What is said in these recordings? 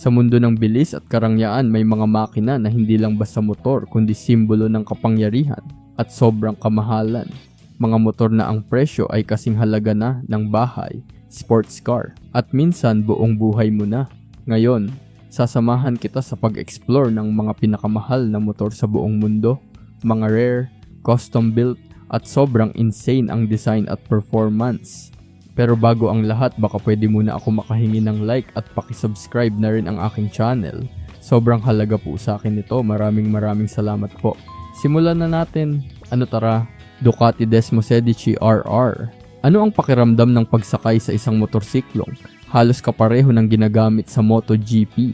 Sa mundo ng bilis at karangyaan, may mga makina na hindi lang basta motor kundi simbolo ng kapangyarihan at sobrang kamahalan. Mga motor na ang presyo ay kasing halaga na ng bahay, sports car, at minsan buong buhay mo na. Ngayon, sasamahan kita sa pag-explore ng mga pinakamahal na motor sa buong mundo, mga rare, custom built, at sobrang insane ang design at performance. Pero bago ang lahat, baka pwede muna ako makahingi ng like at pakisubscribe na rin ang aking channel. Sobrang halaga po sa akin ito. Maraming salamat po. Simulan na natin. Tara? Ducati Desmo Sedici RR. Ano ang pakiramdam ng pagsakay sa isang motorsiklong? Halos kapareho ng ginagamit sa MotoGP.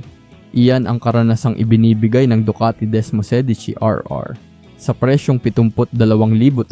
Iyan ang karanasang ibinibigay ng Ducati Desmo Sedici RR. Sa presyong $72,500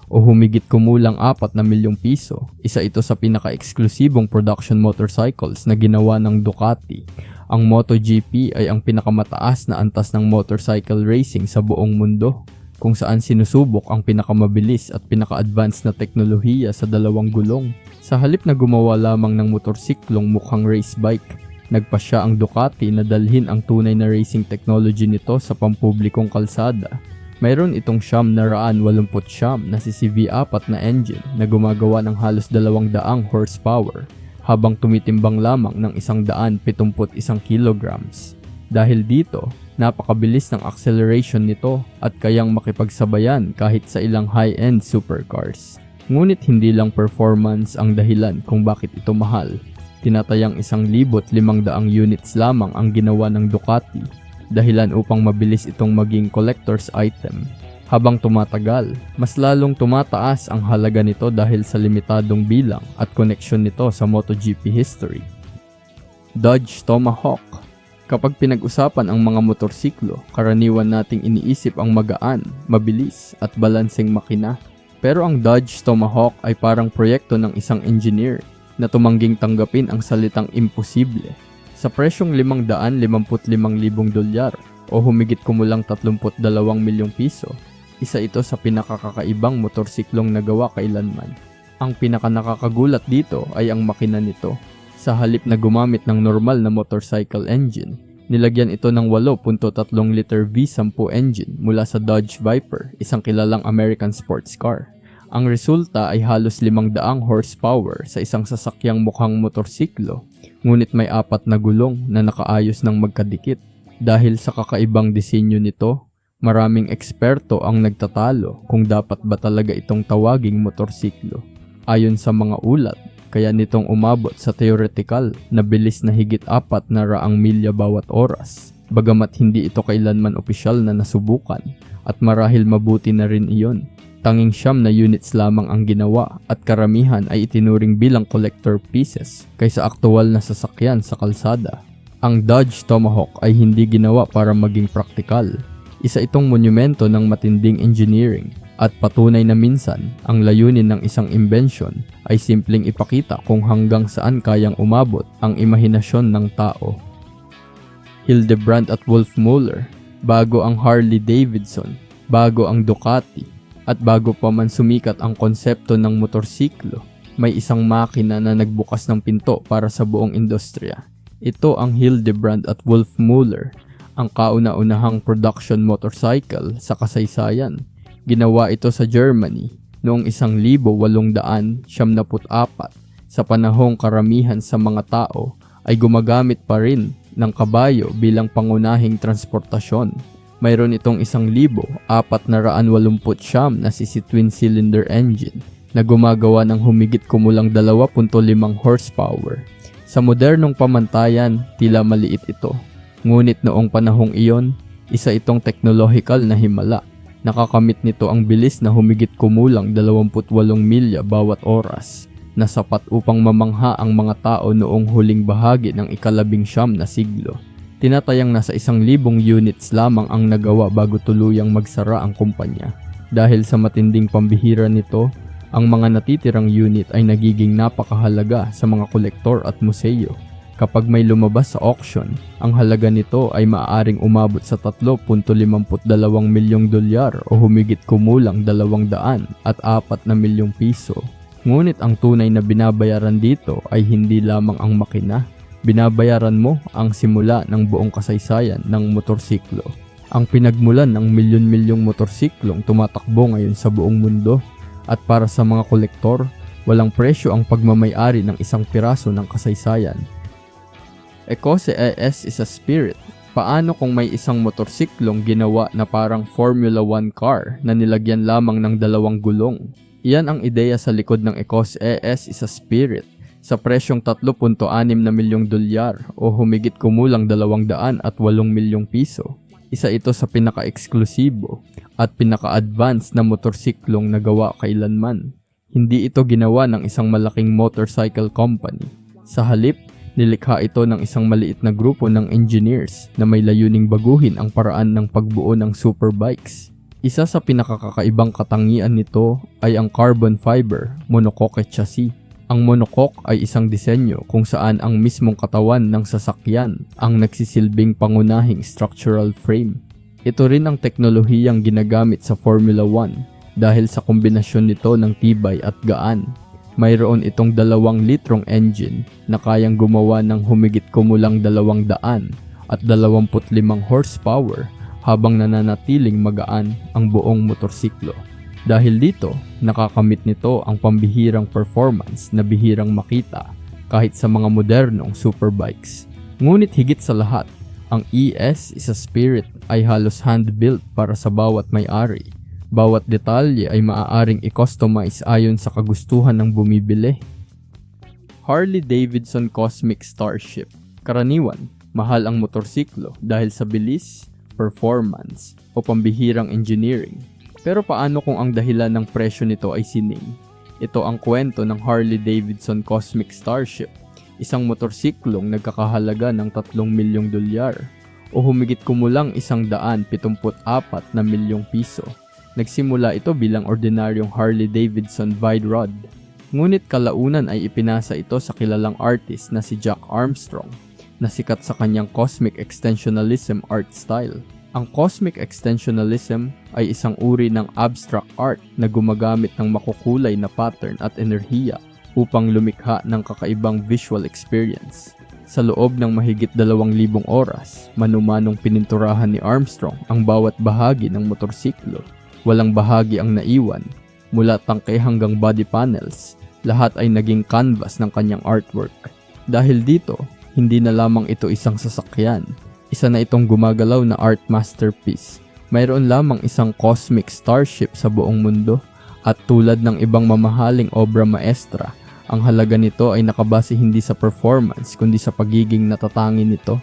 o humigit kumulang 4 na milyong piso, isa ito sa pinaka-eksklusibong production motorcycles na ginawa ng Ducati. Ang MotoGP ay ang pinakamataas na antas ng motorcycle racing sa buong mundo, kung saan sinusubok ang pinakamabilis at pinaka-advanced na teknolohiya sa dalawang gulong. Sa halip na gumawa lamang ng motorsiklong mukhang race bike, nagpasya ang Ducati na dalhin ang tunay na racing technology nito sa pampublikong kalsada. Mayroon itong 989 na CCV4 na engine na gumagawa ng halos 200 horsepower habang tumitimbang lamang ng 171 kilograms. Dahil dito, napakabilis ng acceleration nito at kayang makipagsabayan kahit sa ilang high-end supercars. Ngunit hindi lang performance ang dahilan kung bakit ito mahal. Tinatayang 1,500 units lamang ang ginawa ng Ducati, dahilan upang mabilis itong maging collector's item. Habang tumatagal, mas lalong tumataas ang halaga nito dahil sa limitadong bilang at koneksyon nito sa MotoGP history. Dodge Tomahawk. Kapag pinag-usapan ang mga motorsiklo, karaniwan nating iniisip ang magaan, mabilis at balanseng makina. Pero ang Dodge Tomahawk ay parang proyekto ng isang engineer na tumangging tanggapin ang salitang imposible. Sa presyong $555,000 o humigit kumulang 32 milyong piso, isa ito sa pinakakakaibang motorsiklong nagawa kailanman. Ang pinakanakakagulat dito ay ang makina nito. Sa halip na gumamit ng normal na motorcycle engine, nilagyan ito ng 8.3 liter V10 engine mula sa Dodge Viper, isang kilalang American sports car. Ang resulta ay halos 500 horsepower sa isang sasakyang mukhang motorsiklo, ngunit may 4 na gulong na nakaayos ng magkadikit. Dahil sa kakaibang disenyo nito, maraming eksperto ang nagtatalo kung dapat ba talaga itong tawaging motorsiklo. Ayon sa mga ulat, kaya nitong umabot sa theoretical na bilis na higit 400 milya bawat oras, bagamat hindi ito kailanman opisyal na nasubukan, at marahil mabuti na rin iyon. Tanging 9 na units lamang ang ginawa at karamihan ay itinuring bilang collector pieces kaysa aktual na sasakyan sa kalsada. Ang Dodge Tomahawk ay hindi ginawa para maging praktikal. Isa itong monumento ng matinding engineering at patunay na minsan ang layunin ng isang imbensyon ay simpleng ipakita kung hanggang saan kayang umabot ang imahinasyon ng tao. Hildebrandt at Wolfmuller. Bago ang Harley Davidson, bago ang Ducati, at bago pa man sumikat ang konsepto ng motorsiklo, may isang makina na nagbukas ng pinto para sa buong industriya. Ito ang Hildebrandt at Wolfmuller, ang kauna-unahang production motorcycle sa kasaysayan. Ginawa ito sa Germany noong 1874, sa panahong karamihan sa mga tao ay gumagamit pa rin ng kabayo bilang pangunahing transportasyon. Mayroon itong 1,489 na CC twin-cylinder engine na gumagawa ng humigit kumulang 2.5 horsepower. Sa modernong pamantayan, tila maliit ito. Ngunit noong panahong iyon, isa itong teknolohikal na himala. Nakakamit nito ang bilis na humigit kumulang 28 milya bawat oras, na sapat upang mamangha ang mga tao noong huling bahagi ng ika-19 na siglo. Tinatayang nasa 1,000 units lamang ang nagawa bago tuluyang magsara ang kumpanya. Dahil sa matinding pambihira nito, ang mga natitirang unit ay nagiging napakahalaga sa mga kolektor at museo. Kapag may lumabas sa auction, ang halaga nito ay maaaring umabot sa $3.52 milyong o humigit kumulang 204 na milyong piso. Ngunit ang tunay na binabayaran dito ay hindi lamang ang makina, binabayaran mo ang simula ng buong kasaysayan ng motorsiklo. Ang pinagmulan ng milyon-milyong motorsiklong tumatakbo ngayon sa buong mundo. At para sa mga kolektor, walang presyo ang pagmamay-ari ng isang piraso ng kasaysayan. Ecose ES is a spirit. Paano kung may isang motorsiklong ginawa na parang Formula 1 car na nilagyan lamang ng 2 gulong? Iyan ang ideya sa likod ng Ecose ES is a spirit sa presyong 3.6 na milyong dolyar o humigit kumulang 208 milyong piso. Isa ito sa pinaka-eksklusibo at pinaka-advanced na motorsiklong nagawa kailanman. Hindi ito ginawa ng isang malaking motorcycle company. Sa halip, nilikha ito ng isang maliit na grupo ng engineers na may layuning baguhin ang paraan ng pagbuo ng superbikes. Isa sa pinakakakaibang katangian nito ay ang carbon fiber monocoque chassis. Ang monocoque ay isang disenyo kung saan ang mismong katawan ng sasakyan ang nagsisilbing pangunahing structural frame. Ito rin ang teknolohiyang ginagamit sa Formula 1 dahil sa kombinasyon nito ng tibay at gaan. Mayroon itong 2 litrong engine na kayang gumawa ng humigit kumulang 200 at 25 horsepower habang nananatiling magaan ang buong motorsiklo. Dahil dito, nakakamit nito ang pambihirang performance na bihirang makita kahit sa mga modernong superbikes. Ngunit higit sa lahat, ang ES is a spirit ay halos hand-built para sa bawat may-ari. Bawat detalye ay maaaring i-customize ayon sa kagustuhan ng bumibili. Harley-Davidson Cosmic Starship. Karaniwan, mahal ang motorsiklo dahil sa bilis, performance, o pambihirang engineering. Pero paano kung ang dahilan ng presyo nito ay sining? Ito ang kwento ng Harley-Davidson Cosmic Starship, isang motorsiklong nagkakahalaga ng 3 milyong dolyar o humigit kumulang 174 na milyong piso. Nagsimula ito bilang ordinaryong Harley-Davidson Vide Rod. Ngunit kalaunan ay ipinasa ito sa kilalang artist na si Jack Armstrong na sikat sa kanyang Cosmic Extensionalism art style. Ang Cosmic Extensionalism ay isang uri ng abstract art na gumagamit ng makukulay na pattern at enerhiya upang lumikha ng kakaibang visual experience. Sa loob ng mahigit 2,000 oras, manumanong pininturahan ni Armstrong ang bawat bahagi ng motorsiklo. Walang bahagi ang naiwan, mula tangke hanggang body panels, lahat ay naging canvas ng kanyang artwork. Dahil dito, hindi na lamang ito isang sasakyan, isa na itong gumagalaw na art masterpiece. Mayroon lamang isang cosmic starship sa buong mundo at tulad ng ibang mamahaling obra maestra, ang halaga nito ay nakabase hindi sa performance kundi sa pagiging natatangi nito.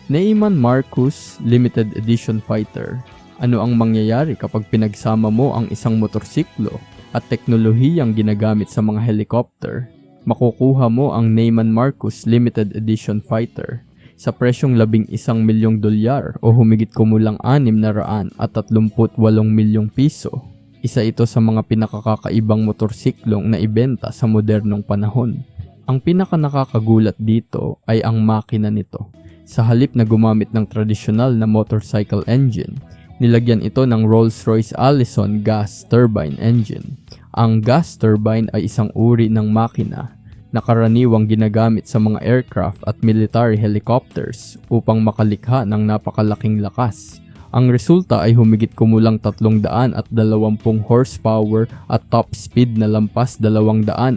Neiman Marcus Limited Edition Fighter. Ano ang mangyayari kapag pinagsama mo ang isang motorsiklo at teknolohiyang ginagamit sa mga helicopter? Makukuha mo ang Neiman Marcus Limited Edition Fighter sa presyong 11 milyong dolyar o humigit kumulang 638 milyong piso. Isa ito sa mga pinakakakaibang motorsiklong na ibenta sa modernong panahon. Ang pinakanakakagulat dito ay ang makina nito. Sa halip na gumamit ng tradisyonal na motorcycle engine, nilagyan ito ng Rolls-Royce Allison gas turbine engine. Ang gas turbine ay isang uri ng makina na karaniwang ginagamit sa mga aircraft at military helicopters upang makalikha ng napakalaking lakas. Ang resulta ay humigit kumulang 320 horsepower at top speed na lampas 220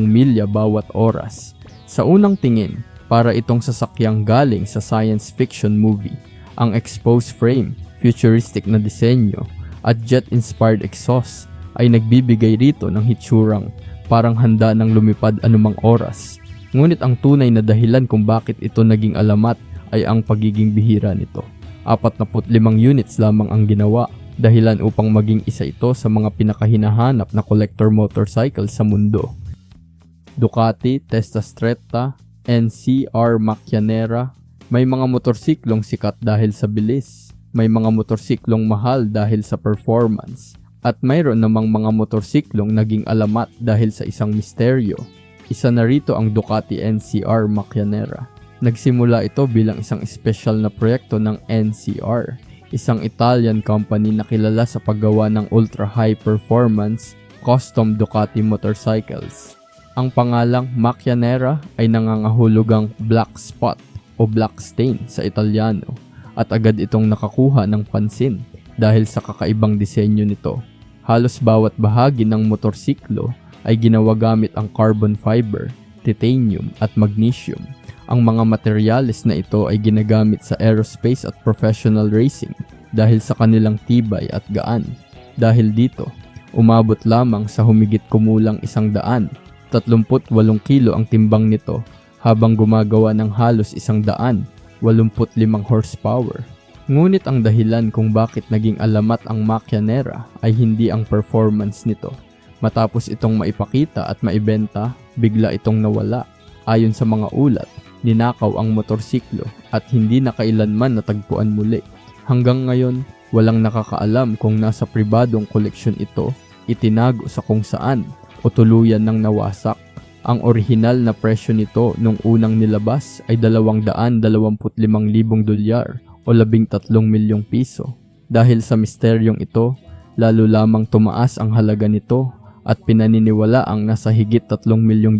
milya bawat oras. Sa unang tingin, para itong sasakyang galing sa science fiction movie. Ang exposed frame, futuristic na disenyo, at jet-inspired exhaust ay nagbibigay rito ng hitsurang parang handa ng lumipad anumang oras. Ngunit ang tunay na dahilan kung bakit ito naging alamat ay ang pagiging bihira nito. 45 units lamang ang ginawa, dahilan upang maging isa ito sa mga pinakahinahanap na collector motorcycle sa mundo. Ducati Testa Stretta NCR Macchianera. May mga motorsiklong sikat dahil sa bilis, may mga motorsiklong mahal dahil sa performance, at mayroon namang mga motorsiklong naging alamat dahil sa isang misteryo. Isa na rito ang Ducati NCR Macchianera. Nagsimula ito bilang isang espesyal na proyekto ng NCR, isang Italian company na kilala sa paggawa ng ultra-high performance custom Ducati motorcycles. Ang pangalang Macchianera ay nangangahulugang black spot o black stain sa Italyano at agad itong nakakuha ng pansin dahil sa kakaibang disenyo nito. Halos bawat bahagi ng motorsiklo ay ginawa gamit ang carbon fiber, titanium at magnesium. Ang mga materyales na ito ay ginagamit sa aerospace at professional racing dahil sa kanilang tibay at gaan. Dahil dito, umabot lamang sa humigit kumulang 138 kilo ang timbang nito habang gumagawa ng halos 185 horsepower. Ngunit ang dahilan kung bakit naging alamat ang Macchianera ay hindi ang performance nito. Matapos itong maipakita at maibenta, bigla itong nawala. Ayon sa mga ulat, ninakaw ang motorsiklo at hindi na kailanman natagpuan muli. Hanggang ngayon, walang nakakaalam kung nasa pribadong koleksyon ito, itinago sa kung saan o tuluyan ng nawasak. Ang orihinal na presyo nito nung unang nilabas ay $225,000 o 13 milyong piso. Dahil sa misteryong ito, lalo lamang tumaas ang halaga nito at pinaniniwala ang nasa higit $3 milyong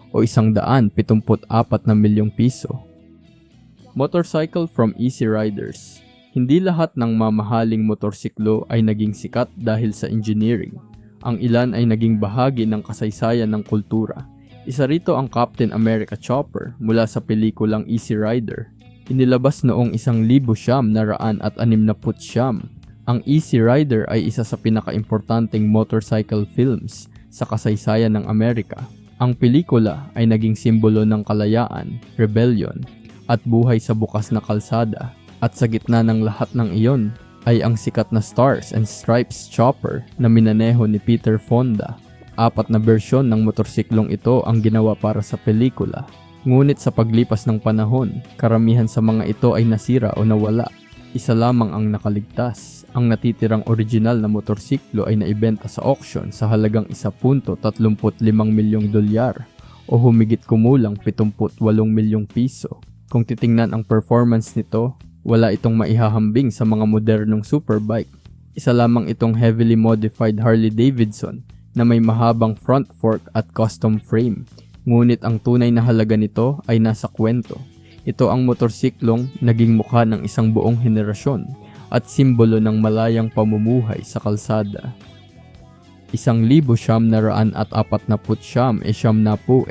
o 174 na milyong piso. Motorcycle from Easy Riders. Hindi lahat ng mamahaling motorsiklo ay naging sikat dahil sa engineering. Ang ilan ay naging bahagi ng kasaysayan ng kultura. Isa rito ang Captain America Chopper mula sa pelikulang Easy Rider. Inilabas noong 1969. Ang Easy Rider ay isa sa pinakaimportanteng motorcycle films sa kasaysayan ng Amerika. Ang pelikula ay naging simbolo ng kalayaan, rebellion, at buhay sa bukas na kalsada. At sa gitna ng lahat ng iyon ay ang sikat na Stars and Stripes Chopper na minaneho ni Peter Fonda. 4 na bersyon ng motorsiklong ito ang ginawa para sa pelikula. Ngunit sa paglipas ng panahon, karamihan sa mga ito ay nasira o nawala. Isa lamang ang nakaligtas. Ang natitirang original na motorsiklo ay naibenta sa auction sa halagang $1.35 milyong o humigit kumulang 78 milyong piso. Kung titingnan ang performance nito, wala itong maihahambing sa mga modernong superbike. Isa lamang itong heavily modified Harley-Davidson na may mahabang front fork at custom frame. Ngunit ang tunay na halaga nito ay nasa kwento. Ito ang motorsiklong naging mukha ng isang buong henerasyon at simbolo ng malayang pamumuhay sa kalsada. 1,949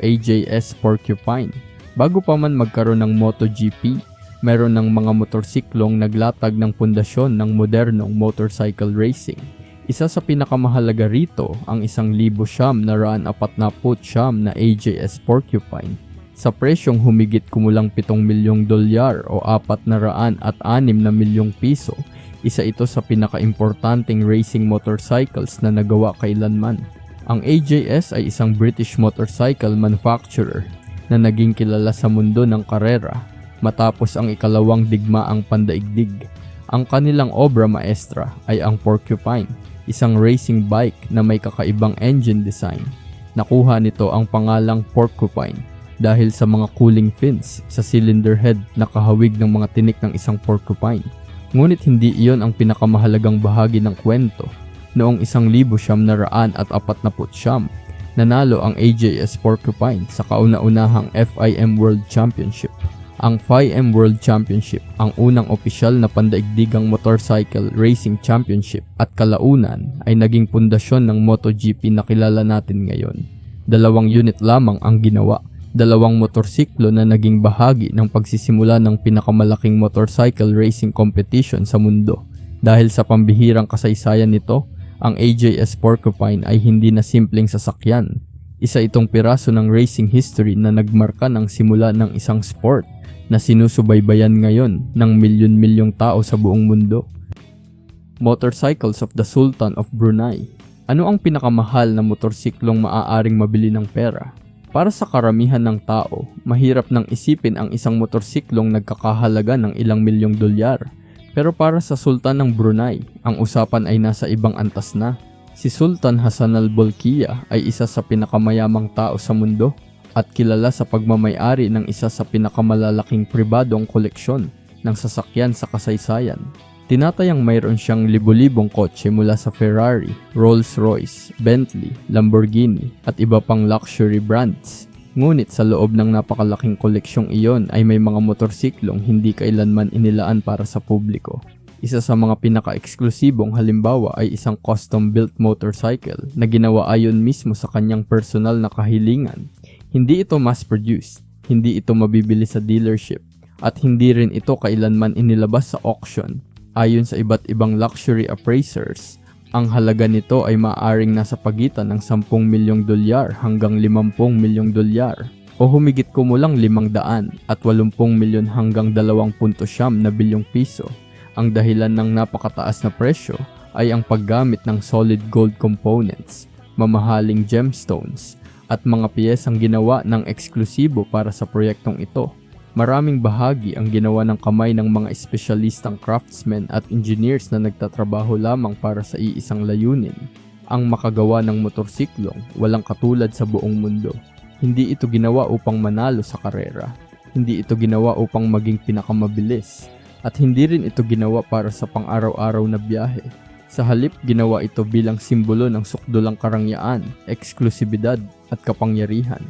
AJS Porcupine. Bago pa man magkaroon ng MotoGP, meron ng mga motorsiklong naglatag ng pundasyon ng modernong motorcycle racing. Isa sa pinakamahalaga rito ang 1,949 na AJS Porcupine sa presyong humigit kumulang $7 milyong o 406 na milyong piso. Isa ito sa pinakaimportanteng racing motorcycles na nagawa kailanman. Ang AJS ay isang British motorcycle manufacturer na naging kilala sa mundo ng karera matapos ang ikalawang digmaang pandaigdig. Ang kanilang obra maestra ay ang Porcupine, isang racing bike na may kakaibang engine design. Nakuha nito ang pangalang Porcupine dahil sa mga cooling fins sa cylinder head na kahawig ng mga tinik ng isang porcupine. Ngunit hindi iyon ang pinakamahalagang bahagi ng kwento. Noong 1949, nanalo ang AJS Porcupine sa kauna-unahang FIM World Championship. Ang FIM World Championship, ang unang opisyal na pandaigdigang motorcycle racing championship at kalaunan ay naging pundasyon ng MotoGP na kilala natin ngayon. 2 unit lamang ang ginawa. 2 motorsiklo na naging bahagi ng pagsisimula ng pinakamalaking motorcycle racing competition sa mundo. Dahil sa pambihirang kasaysayan nito, ang AJS Porcupine ay hindi na simpleng sasakyan. Isa itong piraso ng racing history na nagmarka ng simula ng isang sport na sinusubaybayan ngayon ng milyon-milyong tao sa buong mundo. Motorcycles of the Sultan of Brunei. Ano ang pinakamahal na motorsiklong maaaring mabili ng pera? Para sa karamihan ng tao, mahirap nang isipin ang isang motorsiklong nagkakahalaga ng ilang milyong dolyar. Pero para sa Sultan ng Brunei, ang usapan ay nasa ibang antas na. Si Sultan Hassan al-Bolkiah ay isa sa pinakamayamang tao sa mundo at kilala sa pagmamay-ari ng isa sa pinakamalalaking pribadong koleksyon ng sasakyan sa kasaysayan. Tinatayang mayroon siyang libo-libong kotse mula sa Ferrari, Rolls-Royce, Bentley, Lamborghini at iba pang luxury brands. Ngunit sa loob ng napakalaking koleksyong iyon ay may mga motorsiklong hindi kailanman inilaan para sa publiko. Isa sa mga pinaka-eksklusibong halimbawa ay isang custom-built motorcycle na ginawa ayon mismo sa kanyang personal na kahilingan. Hindi ito mass-produced, hindi ito mabibili sa dealership, at hindi rin ito kailanman inilabas sa auction. Ayon sa iba't ibang luxury appraisers, ang halaga nito ay maaaring nasa pagitan ng 10 milyong dolyar hanggang 50 milyong dolyar o humigit kumulang 500 at 80 milyon hanggang 2.9 na bilyong piso. Ang dahilan ng napakataas na presyo ay ang paggamit ng solid gold components, mamahaling gemstones, at mga piyesang ginawa ng eksklusibo para sa proyektong ito. Maraming bahagi ang ginawa ng kamay ng mga espesyalistang craftsmen at engineers na nagtatrabaho lamang para sa iisang layunin, ang makagawa ng motorsiklong walang katulad sa buong mundo. Hindi ito ginawa upang manalo sa karera, hindi ito ginawa upang maging pinakamabilis, at hindi rin ito ginawa para sa pang-araw-araw na biyahe. Sa halip, ginawa ito bilang simbolo ng sukdulang karangyaan, eksklusibidad at kapangyarihan.